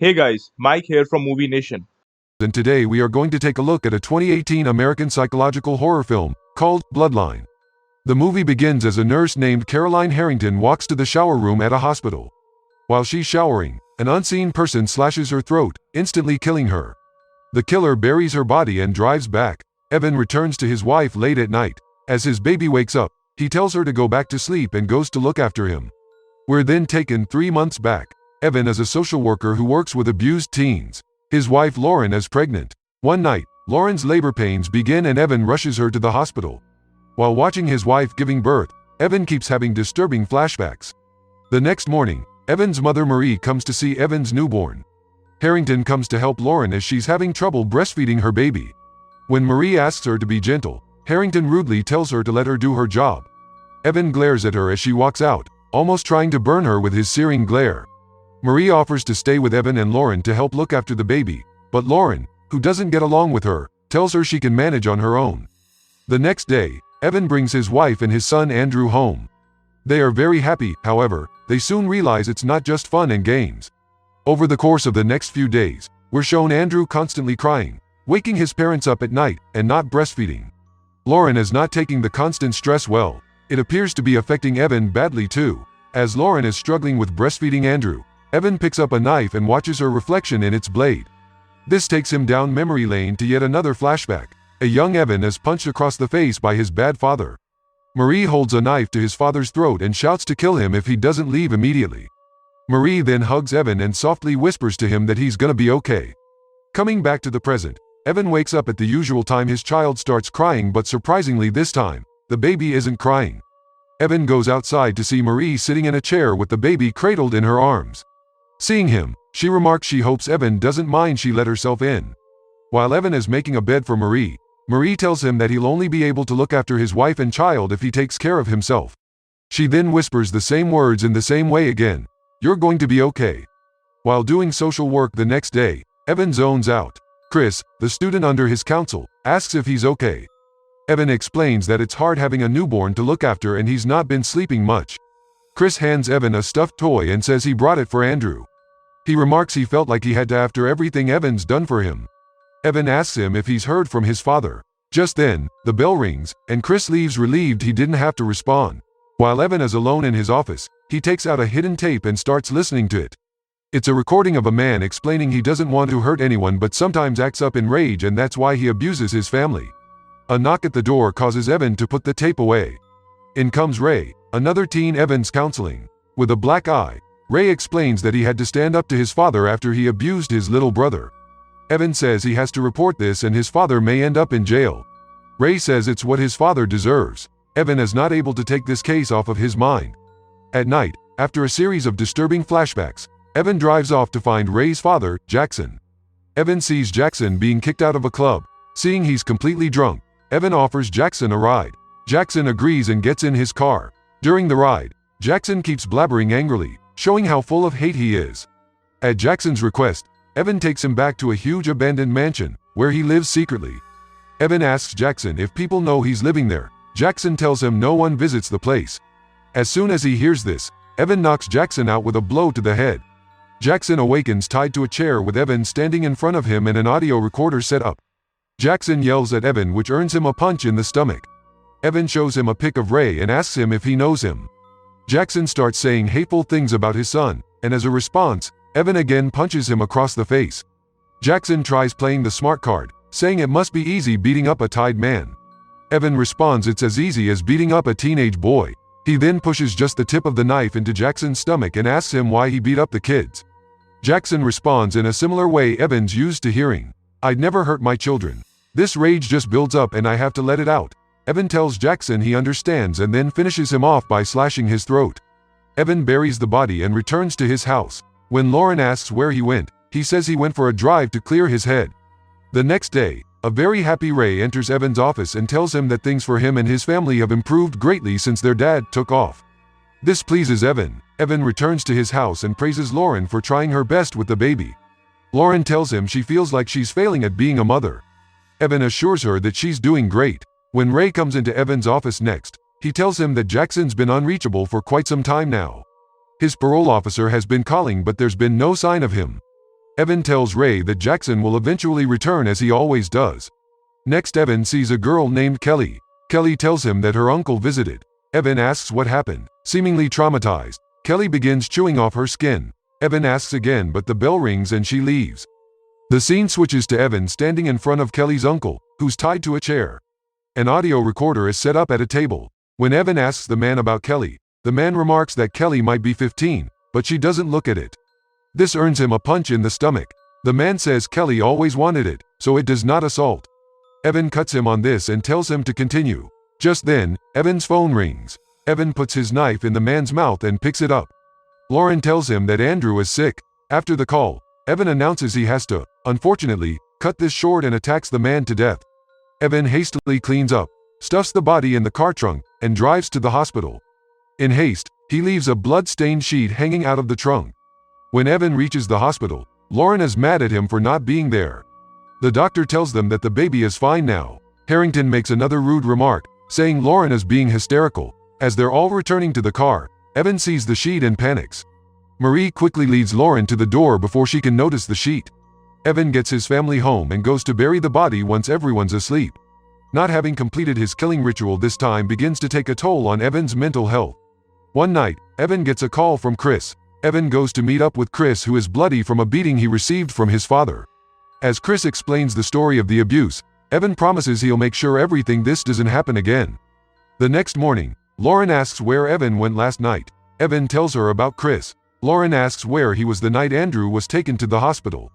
Hey guys, Mike here from Movie Nation. And today we are going to take a look at a 2018 American psychological horror film called Bloodline. The movie begins as a nurse named Caroline Harrington walks to the shower room at a hospital. While she's showering, an unseen person slashes her throat, instantly killing her. The killer buries her body and drives back. Evan returns to his wife late at night. As his baby wakes up, he tells her to go back to sleep and goes to look after him. We're then taken 3 months back. Evan is a social worker who works with abused teens. His wife Lauren is pregnant. One night, Lauren's labor pains begin and Evan rushes her to the hospital. While watching his wife giving birth, Evan keeps having disturbing flashbacks. The next morning, Evan's mother Marie comes to see Evan's newborn. Harrington comes to help Lauren as she's having trouble breastfeeding her baby. When Marie asks her to be gentle, Harrington rudely tells her to let her do her job. Evan glares at her as she walks out, almost trying to burn her with his searing glare. Marie offers to stay with Evan and Lauren to help look after the baby, but Lauren, who doesn't get along with her, tells her she can manage on her own. The next day, Evan brings his wife and his son Andrew home. They are very happy, however, they soon realize it's not just fun and games. Over the course of the next few days, we're shown Andrew constantly crying, waking his parents up at night, and not breastfeeding. Lauren is not taking the constant stress well. It appears to be affecting Evan badly too. As Lauren is struggling with breastfeeding Andrew, Evan picks up a knife and watches her reflection in its blade. This takes him down memory lane to yet another flashback. A young Evan is punched across the face by his bad father. Marie holds a knife to his father's throat and shouts to kill him if he doesn't leave immediately. Marie then hugs Evan and softly whispers to him that he's gonna be okay. Coming back to the present, Evan wakes up at the usual time his child starts crying, but surprisingly this time, the baby isn't crying. Evan goes outside to see Marie sitting in a chair with the baby cradled in her arms. Seeing him, she remarks she hopes Evan doesn't mind she let herself in. While Evan is making a bed for Marie, Marie tells him that he'll only be able to look after his wife and child if he takes care of himself. She then whispers the same words in the same way again. "You're going to be okay." While doing social work the next day, Evan zones out. Chris, the student under his counsel, asks if he's okay. Evan explains that it's hard having a newborn to look after and he's not been sleeping much. Chris hands Evan a stuffed toy and says he brought it for Andrew. He remarks he felt like he had to after everything Evan's done for him. Evan asks him if he's heard from his father. Just then, the bell rings, and Chris leaves relieved he didn't have to respond. While Evan is alone in his office, he takes out a hidden tape and starts listening to it. It's a recording of a man explaining he doesn't want to hurt anyone but sometimes acts up in rage and that's why he abuses his family. A knock at the door causes Evan to put the tape away. In comes Ray, another teen Evan's counseling. With a black eye, Ray explains that he had to stand up to his father after he abused his little brother. Evan says he has to report this and his father may end up in jail. Ray says it's what his father deserves. Evan is not able to take this case off of his mind. At night, after a series of disturbing flashbacks, Evan drives off to find Ray's father, Jackson. Evan sees Jackson being kicked out of a club. Seeing he's completely drunk, Evan offers Jackson a ride. Jackson agrees and gets in his car. During the ride, Jackson keeps blabbering angrily, showing how full of hate he is. At Jackson's request, Evan takes him back to a huge abandoned mansion, where he lives secretly. Evan asks Jackson if people know he's living there. Jackson tells him no one visits the place. As soon as he hears this, Evan knocks Jackson out with a blow to the head. Jackson awakens tied to a chair with Evan standing in front of him and an audio recorder set up. Jackson yells at Evan, which earns him a punch in the stomach. Evan shows him a pic of Ray and asks him if he knows him. Jackson starts saying hateful things about his son, and as a response, Evan again punches him across the face. Jackson tries playing the smart card, saying it must be easy beating up a tied man. Evan responds it's as easy as beating up a teenage boy. He then pushes just the tip of the knife into Jackson's stomach and asks him why he beat up the kids. Jackson responds in a similar way Evan's used to hearing. "I'd never hurt my children. This rage just builds up and I have to let it out." Evan tells Jackson he understands and then finishes him off by slashing his throat. Evan buries the body and returns to his house. When Lauren asks where he went, he says he went for a drive to clear his head. The next day, a very happy Ray enters Evan's office and tells him that things for him and his family have improved greatly since their dad took off. This pleases Evan. Evan returns to his house and praises Lauren for trying her best with the baby. Lauren tells him she feels like she's failing at being a mother. Evan assures her that she's doing great. When Ray comes into Evan's office next, he tells him that Jackson's been unreachable for quite some time now. His parole officer has been calling but there's been no sign of him. Evan tells Ray that Jackson will eventually return as he always does. Next, Evan sees a girl named Kelly. Kelly tells him that her uncle visited. Evan asks what happened. Seemingly traumatized, Kelly begins chewing off her skin. Evan asks again, but the bell rings and she leaves. The scene switches to Evan standing in front of Kelly's uncle, who's tied to a chair. An audio recorder is set up at a table. When Evan asks the man about Kelly, the man remarks that Kelly might be 15, but she doesn't look at it. This earns him a punch in the stomach. The man says Kelly always wanted it, so it does not assault. Evan cuts him on this and tells him to continue. Just then, Evan's phone rings. Evan puts his knife in the man's mouth and picks it up. Lauren tells him that Andrew is sick. After the call, Evan announces he has to, unfortunately, cut this short and attacks the man to death. Evan hastily cleans up, stuffs the body in the car trunk, and drives to the hospital. In haste, he leaves a blood-stained sheet hanging out of the trunk. When Evan reaches the hospital, Lauren is mad at him for not being there. The doctor tells them that the baby is fine now. Harrington makes another rude remark, saying Lauren is being hysterical. As they're all returning to the car, Evan sees the sheet and panics. Marie quickly leads Lauren to the door before she can notice the sheet. Evan gets his family home and goes to bury the body once everyone's asleep. Not having completed his killing ritual this time begins to take a toll on Evan's mental health. One night, Evan gets a call from Chris. Evan goes to meet up with Chris, who is bloody from a beating he received from his father. As Chris explains the story of the abuse, Evan promises he'll make sure this doesn't happen again. The next morning, Lauren asks where Evan went last night. Evan tells her about Chris. Lauren asks where he was the night Andrew was taken to the hospital.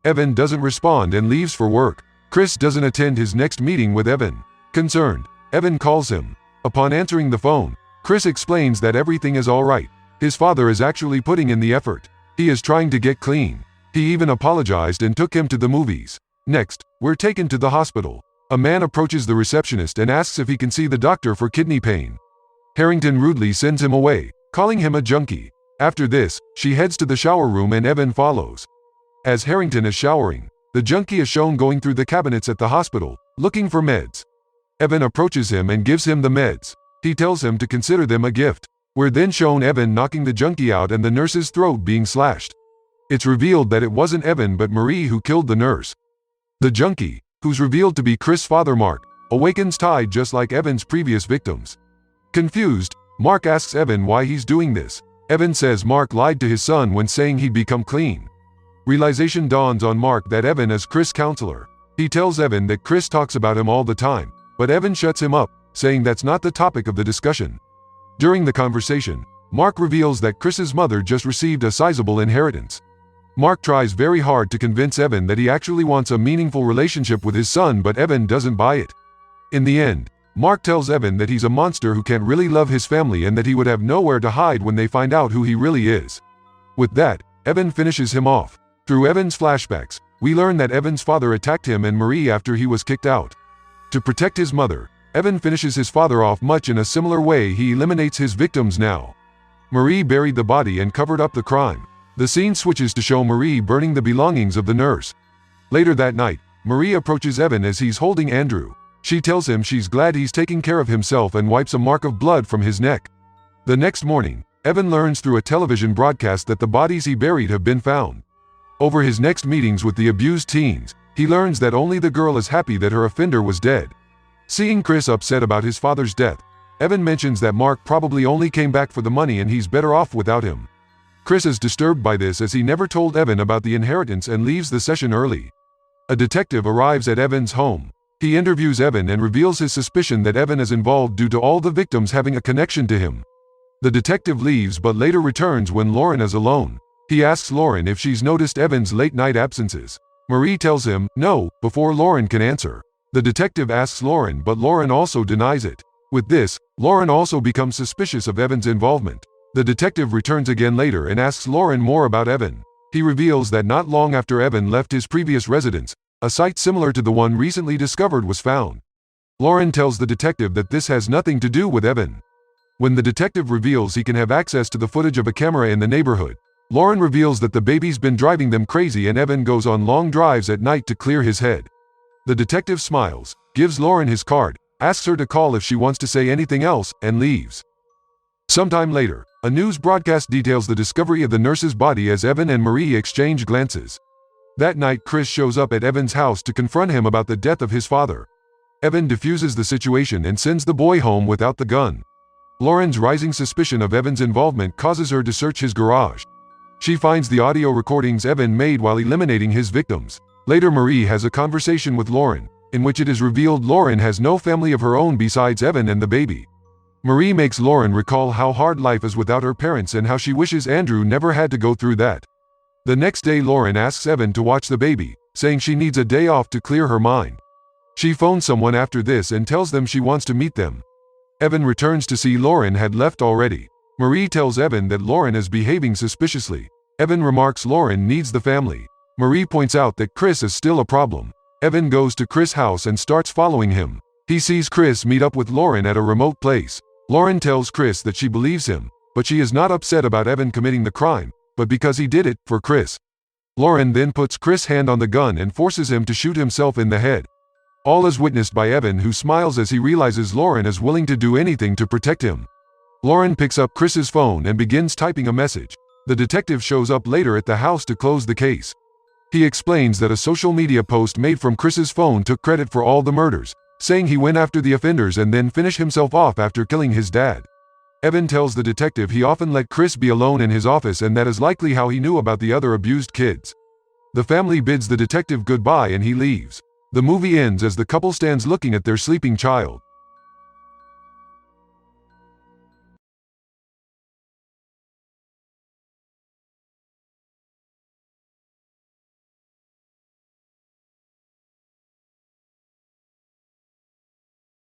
Evan doesn't respond and leaves for work. Chris doesn't attend his next meeting with Evan. Concerned, Evan calls him. Upon answering the phone, Chris explains that everything is alright. His father is actually putting in the effort. He is trying to get clean. He even apologized and took him to the movies. Next, we're taken to the hospital. A man approaches the receptionist and asks if he can see the doctor for kidney pain. Harrington rudely sends him away, calling him a junkie. After this, she heads to the shower room and Evan follows. As Harrington is showering, the junkie is shown going through the cabinets at the hospital, looking for meds. Evan approaches him and gives him the meds. He tells him to consider them a gift. We're then shown Evan knocking the junkie out and the nurse's throat being slashed. It's revealed that it wasn't Evan but Marie who killed the nurse. The junkie, who's revealed to be Chris' father Mark, awakens tied just like Evan's previous victims. Confused, Mark asks Evan why he's doing this. Evan says Mark lied to his son when saying he'd become clean. Realization dawns on Mark that Evan is Chris' counselor. He tells Evan that Chris talks about him all the time, but Evan shuts him up, saying that's not the topic of the discussion. During the conversation, Mark reveals that Chris's mother just received a sizable inheritance. Mark tries very hard to convince Evan that he actually wants a meaningful relationship with his son, but Evan doesn't buy it. In the end, Mark tells Evan that he's a monster who can't really love his family and that he would have nowhere to hide when they find out who he really is. With that, Evan finishes him off. Through Evan's flashbacks, we learn that Evan's father attacked him and Marie after he was kicked out. To protect his mother, Evan finishes his father off much in a similar way. He eliminates his victims now. Marie buried the body and covered up the crime. The scene switches to show Marie burning the belongings of the nurse. Later that night, Marie approaches Evan as he's holding Andrew. She tells him she's glad he's taking care of himself and wipes a mark of blood from his neck. The next morning, Evan learns through a television broadcast that the bodies he buried have been found. Over his next meetings with the abused teens, he learns that only the girl is happy that her offender was dead. Seeing Chris upset about his father's death, Evan mentions that Mark probably only came back for the money and he's better off without him. Chris is disturbed by this as he never told Evan about the inheritance and leaves the session early. A detective arrives at Evan's home. He interviews Evan and reveals his suspicion that Evan is involved due to all the victims having a connection to him. The detective leaves but later returns when Lauren is alone. He asks Lauren if she's noticed Evan's late-night absences. Marie tells him no before Lauren can answer. The detective asks Lauren but Lauren also denies it. With this, Lauren also becomes suspicious of Evan's involvement. The detective returns again later and asks Lauren more about Evan. He reveals that not long after Evan left his previous residence, a site similar to the one recently discovered was found. Lauren tells the detective that this has nothing to do with Evan. When the detective reveals he can have access to the footage of a camera in the neighborhood, Lauren reveals that the baby's been driving them crazy and Evan goes on long drives at night to clear his head. The detective smiles, gives Lauren his card, asks her to call if she wants to say anything else, and leaves. Sometime later, a news broadcast details the discovery of the nurse's body as Evan and Marie exchange glances. That night, Chris shows up at Evan's house to confront him about the death of his father. Evan diffuses the situation and sends the boy home without the gun. Lauren's rising suspicion of Evan's involvement causes her to search his garage. She finds the audio recordings Evan made while eliminating his victims. Later, Marie has a conversation with Lauren, in which it is revealed Lauren has no family of her own besides Evan and the baby. Marie makes Lauren recall how hard life is without her parents and how she wishes Andrew never had to go through that. The next day, Lauren asks Evan to watch the baby, saying she needs a day off to clear her mind. She phones someone after this and tells them she wants to meet them. Evan returns to see Lauren had left already. Marie tells Evan that Lauren is behaving suspiciously. Evan remarks Lauren needs the family. Marie points out that Chris is still a problem. Evan goes to Chris' house and starts following him. He sees Chris meet up with Lauren at a remote place. Lauren tells Chris that she believes him, but she is not upset about Evan committing the crime, but because he did it for Chris. Lauren then puts Chris' hand on the gun and forces him to shoot himself in the head. All is witnessed by Evan, who smiles as he realizes Lauren is willing to do anything to protect him. Lauren picks up Chris's phone and begins typing a message. The detective shows up later at the house to close the case. He explains that a social media post made from Chris's phone took credit for all the murders, saying he went after the offenders and then finished himself off after killing his dad. Evan tells the detective he often let Chris be alone in his office, and that is likely how he knew about the other abused kids. The family bids the detective goodbye and he leaves. The movie ends as the couple stands looking at their sleeping child.